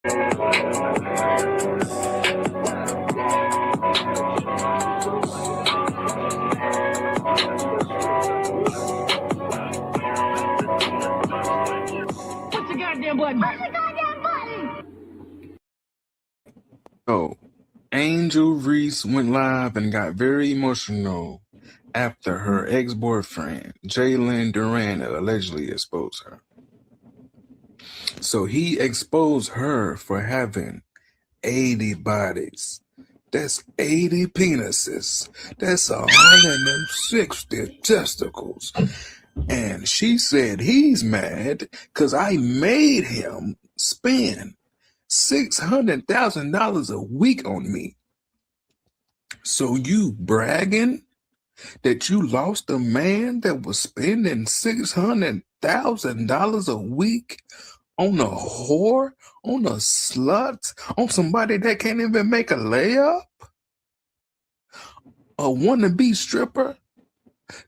Push the goddamn button. Push the goddamn button. So, Angel Reese went live and got very emotional after her ex-boyfriend, Jalen Duran, allegedly exposed her. So he exposed her for having 80 bodies. That's 80 penises. That's 160 testicles. And she said he's mad because I made him spend $600,000 a week on me. So you bragging that you lost a man that was spending $600,000 a week on a whore, on a slut, on somebody that can't even make a layup? A wannabe stripper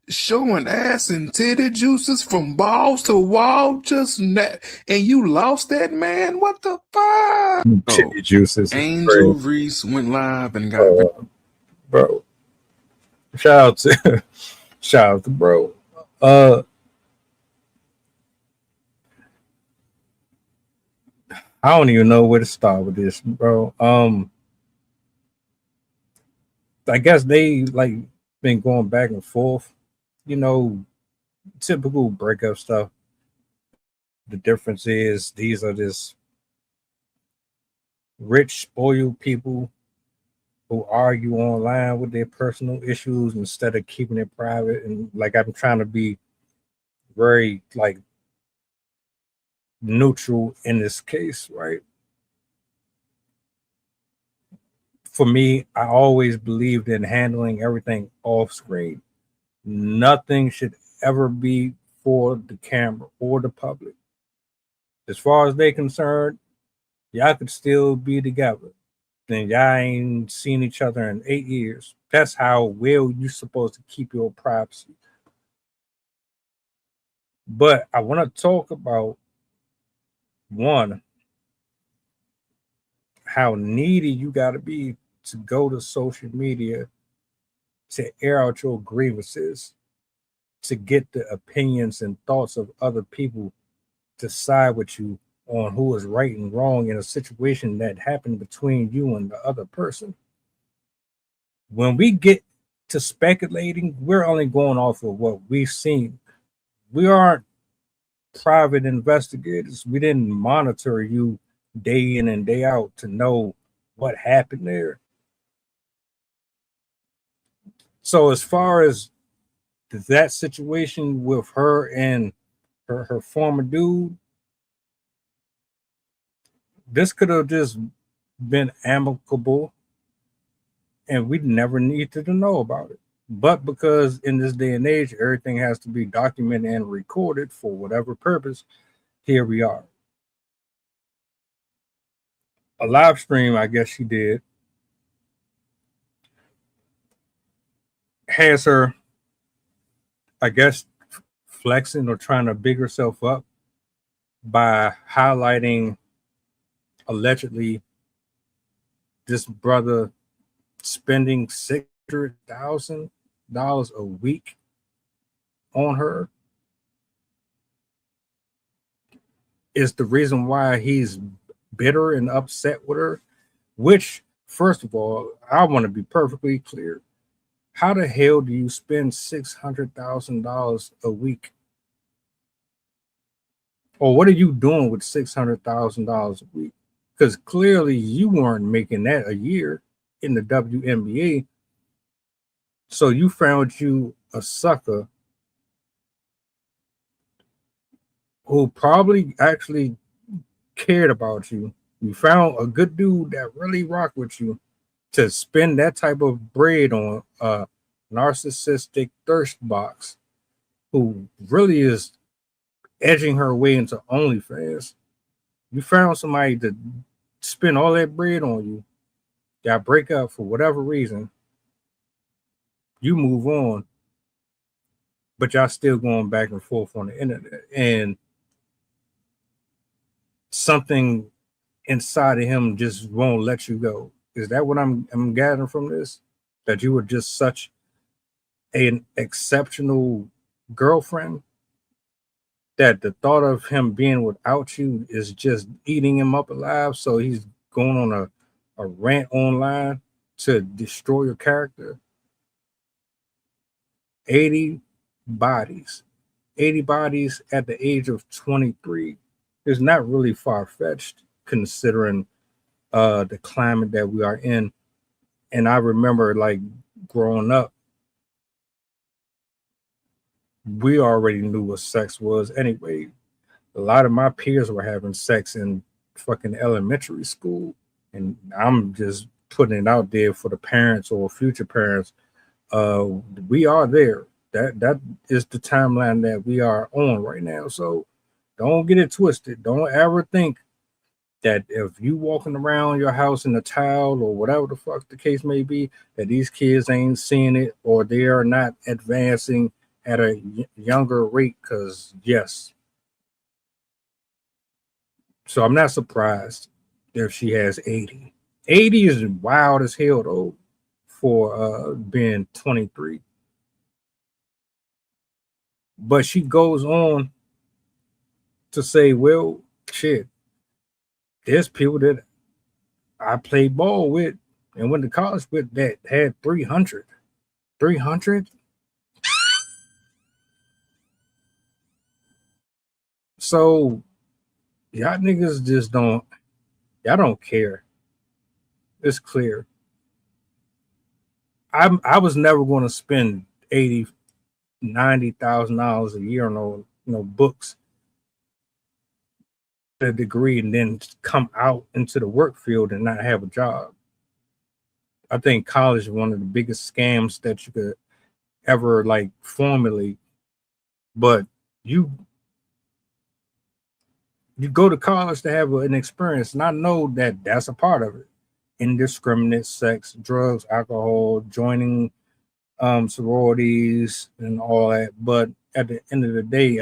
showing ass and titty juices from balls to wall, and you lost that man? What the fuck? Titty juices. Angel Reese went live and got bro. Shout out to bro. I don't even know where to start with this, bro. I guess they like been going back and forth, you know, typical breakup stuff. The difference is these are just rich, spoiled people who argue online with their personal issues instead of keeping it private. And like I'm trying to be very like neutral in this case, right? For me, I always believed in handling everything off screen. Nothing should ever be for the camera or the public. As far as they're concerned, y'all could still be together. Then y'all ain't seen each other in 8 years. That's how well you're supposed to keep your privacy. But I want to talk about one, how needy you got to be to go to social media to air out your grievances, to get the opinions and thoughts of other people to side with you on who is right and wrong in a situation that happened between you and the other person. When we get to speculating, we're only going off of what we've seen. We aren't private investigators. We didn't monitor you day in and day out to know what happened there. So as far as that situation with her and her former dude, this could have just been amicable and we never needed to know about it. But because in this day and age, everything has to be documented and recorded for whatever purpose, here we are. A live stream, I guess she did, has her, I guess, flexing or trying to big herself up by highlighting allegedly this brother spending $600,000 a week on her is the reason why he's bitter and upset with her. Which, first of all, I want to be perfectly clear. How the hell do you spend $600,000 a week? Or what are you doing with $600,000 a week? Because clearly you weren't making that a year in the WNBA. So you found you a sucker who probably actually cared about you. You found a good dude that really rocked with you to spend that type of bread on a narcissistic thirst box who really is edging her way into OnlyFans. You found somebody to spend all that bread on you. Y'all break up for whatever reason. You move on, but y'all still going back and forth on the internet. And something inside of him just won't let you go. Is that what I'm gathering from this? That you were just such an exceptional girlfriend that the thought of him being without you is just eating him up alive. So he's going on a rant online to destroy your character. 80 bodies. 80 bodies at the age of 23 is not really far fetched considering the climate that we are in. And I remember like growing up, we already knew what sex was anyway. A lot of my peers were having sex in fucking elementary school. And I'm just putting it out there for the parents or future parents. We are there. That is the timeline that we are on right now. So don't get it twisted. Don't ever think that if you walking around your house in a towel or whatever the fuck the case may be, that these kids ain't seeing it or they are not advancing at a younger rate. Because yes, so I'm not surprised if she has 80. 80 is wild as hell though for being 23. But she goes on to say, well, shit, there's people that I played ball with and went to college with that had 300. 300? So y'all niggas just y'all don't care. It's clear. I was never going to spend $80,000-$90,000 a year on no books, a degree, and then come out into the work field and not have a job. I think college is one of the biggest scams that you could ever like formulate. But you go to college to have an experience, and I know that that's a part of it. Indiscriminate sex, drugs, alcohol, joining sororities, and all that. But at the end of the day,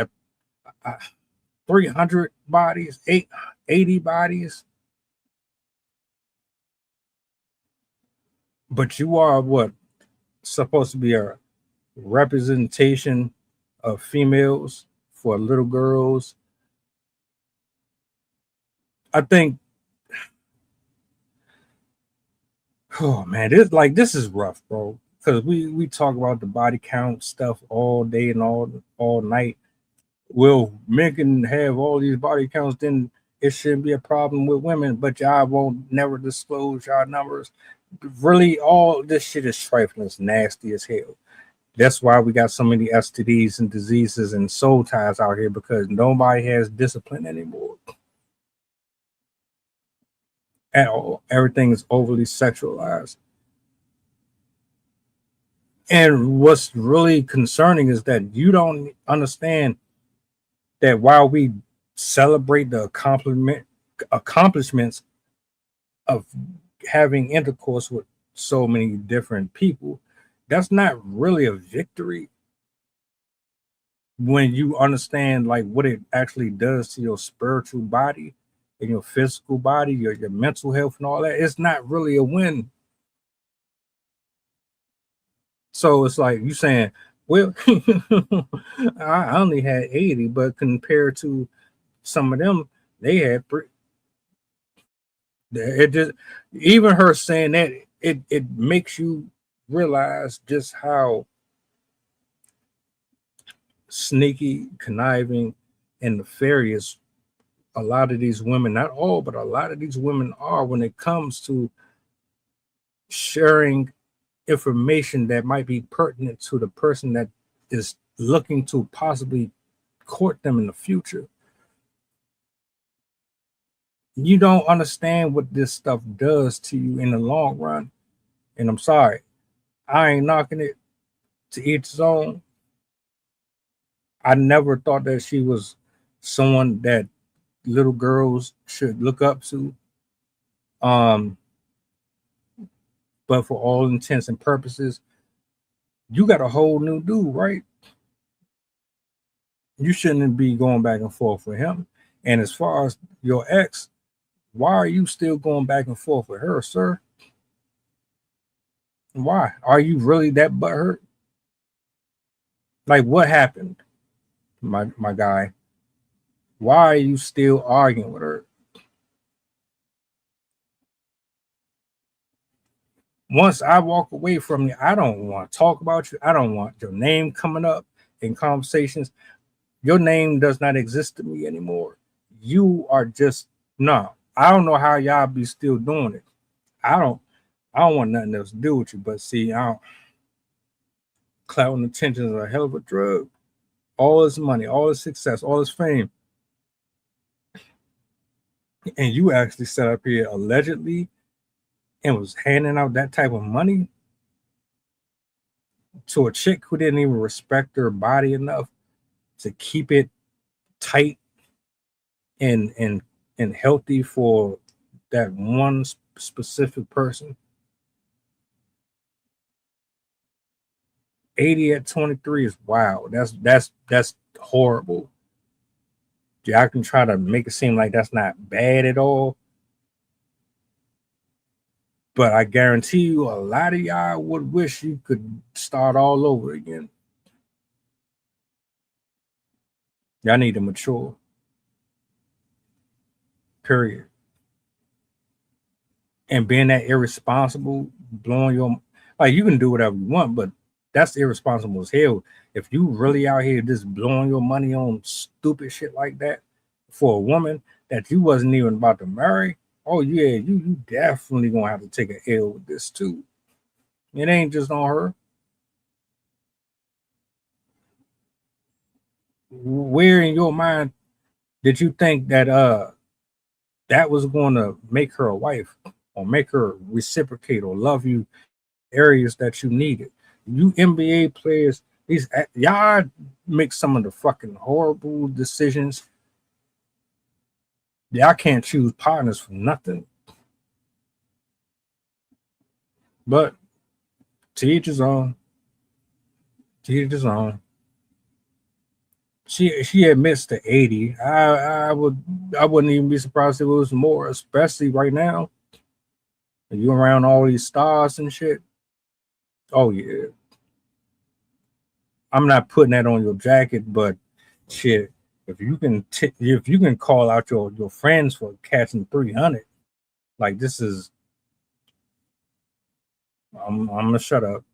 300 bodies, 80 bodies. But you are what? Supposed to be a representation of females for little girls. I think, oh man, this is rough, bro. Because we talk about the body count stuff all day and all night. Well, men can have all these body counts, then it shouldn't be a problem with women, but y'all won't never disclose y'all numbers. Really, all this shit is trifling. It's nasty as hell. That's why we got so many STDs and diseases and soul ties out here, because nobody has discipline anymore at all. Everything is overly sexualized. And what's really concerning is that you don't understand that while we celebrate the accomplishments of having intercourse with so many different people, that's not really a victory when you understand like what it actually does to your spiritual body and your physical body, your mental health and all that. It's not really a win. So it's like you saying, well, I only had 80, but compared to some of them, they had it just, even her saying that, it makes you realize just how sneaky, conniving, and nefarious a lot of these women, not all, but a lot of these women are when it comes to sharing information that might be pertinent to the person that is looking to possibly court them in the future. You don't understand what this stuff does to you in the long run. And I'm sorry, I ain't knocking it, to each his own. I never thought that she was someone that little girls should look up to. But for all intents and purposes, you got a whole new dude, right? You shouldn't be going back and forth with him. And as far as your ex, Why are you still going back and forth with her, sir? Why? Are you really that butthurt? Like, what happened, my guy? Why are you still arguing with her? Once I walk away from you, I don't want to talk about you. I don't want your name coming up in conversations. Your name does not exist to me anymore. You are just no. I don't know how y'all be still doing it. I don't want nothing else to do with you. But see, clout and attention is a hell of a drug. All this money, all this success, all this fame. And you actually sat up here allegedly and was handing out that type of money to a chick who didn't even respect her body enough to keep it tight and healthy for that one specific person. 80 at 23 is wow. That's horrible. Y'all can try to make it seem like that's not bad at all. But I guarantee you a lot of y'all would wish you could start all over again. Y'all need to mature. Period. And being that irresponsible, blowing your like you can do whatever you want, but that's irresponsible as hell. If you really out here just blowing your money on stupid shit like that for a woman that you wasn't even about to marry, oh yeah, you definitely gonna have to take an L with this too. It ain't just on her. Where in your mind did you think that that was going to make her a wife or make her reciprocate or love you areas that you needed? You NBA players, these y'all make some of the fucking horrible decisions. Y'all can't choose partners for nothing. But to each his own. To each his own. She admits to 80. I wouldn't even be surprised if it was more, especially right now. You around all these stars and shit. Oh yeah. I'm not putting that on your jacket, but shit, if you can call out your friends for catching 300, like this is, I'm gonna shut up.